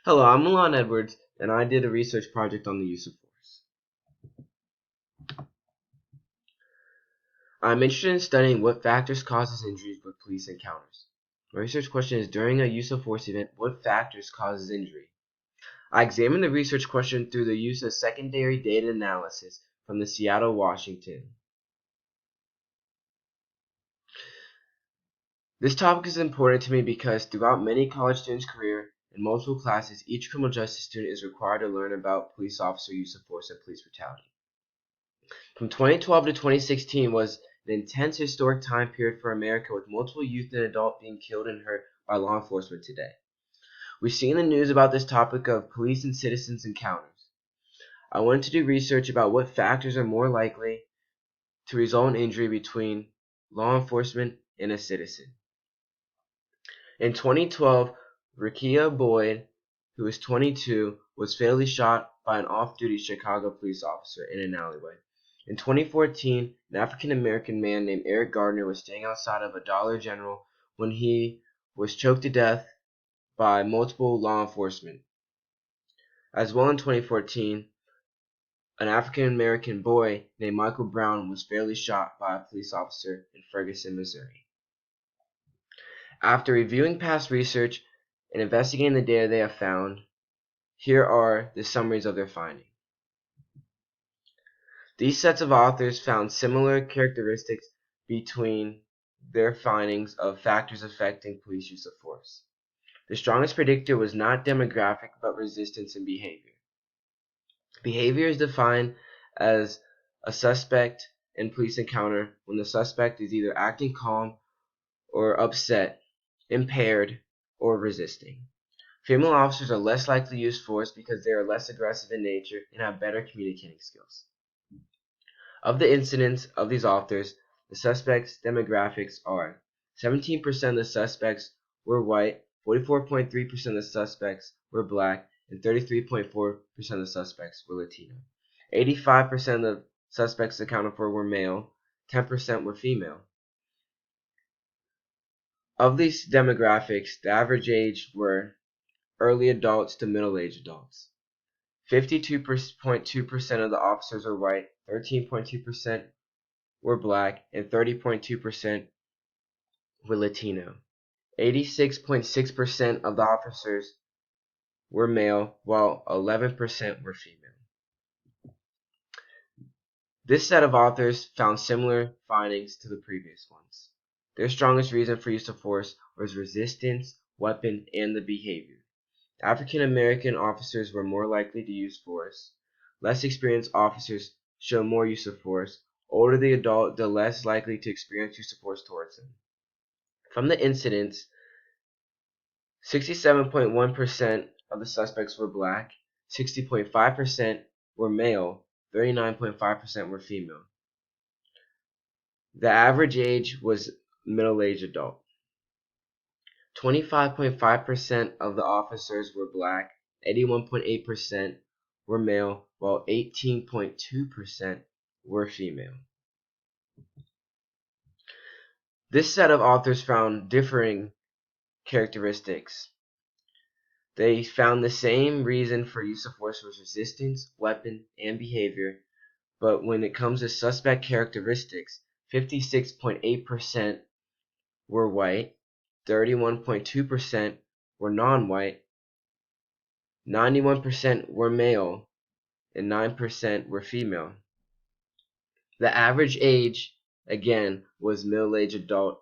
Hello, I'm Milan Edwards, and I did a research project on the use of force. I'm interested in studying what factors causes injuries with police encounters. My research question is, during a use of force event, what factors causes injury? I examined the research question through the use of secondary data analysis from the Seattle, Washington. This topic is important to me because throughout many college students' career, in multiple classes, each criminal justice student is required to learn about police officer use of force and police brutality. From 2012 to 2016 was an intense historic time period for America, with multiple youth and adults being killed and hurt by law enforcement today. We see in the news about this topic of police and citizens encounters. I wanted to do research about what factors are more likely to result in injury between law enforcement and a citizen. In 2012, Rekia Boyd, who was 22, was fatally shot by an off-duty Chicago police officer in an alleyway. In 2014, an African-American man named Eric Gardner was staying outside of a Dollar General when he was choked to death by multiple law enforcement. As well, in 2014, an African-American boy named Michael Brown was fatally shot by a police officer in Ferguson, Missouri. After reviewing past research and investigating the data they have found, here are the summaries of their findings. These sets of authors found similar characteristics between their findings of factors affecting police use of force. The strongest predictor was not demographic, but resistance and behavior. Behavior is defined as a suspect in police encounter when the suspect is either acting calm or upset, impaired, or resisting. Female officers are less likely to use force because they are less aggressive in nature and have better communicating skills. Of the incidents of these authors, the suspects' demographics are 17% of the suspects were white, 44.3% of the suspects were black, and 33.4% of the suspects were Latino. 85% of the suspects accounted for were male, 10% were female. Of these demographics, the average age were early adults to middle-aged adults. 52.2% of the officers were white, 13.2% were black, and 30.2% were Latino. 86.6% of the officers were male, while 11% were female. This set of authors found similar findings to the previous ones. Their strongest reason for use of force was resistance, weapon, and the behavior. African American officers were more likely to use force. Less experienced officers show more use of force. Older the adult, the less likely to experience use of force towards them. From the incidents, 67.1% of the suspects were black, 60.5% were male, 39.5% were female. The average age was middle-aged adult. 25.5% of the officers were black, 81.8% were male, while 18.2% were female. This set of authors found differing characteristics. They found the same reason for use of force was resistance, weapon, and behavior, but when it comes to suspect characteristics, 56.8% were white, 31.2% were non-white, 91% were male, and 9% were female. The average age, again, was middle-aged adult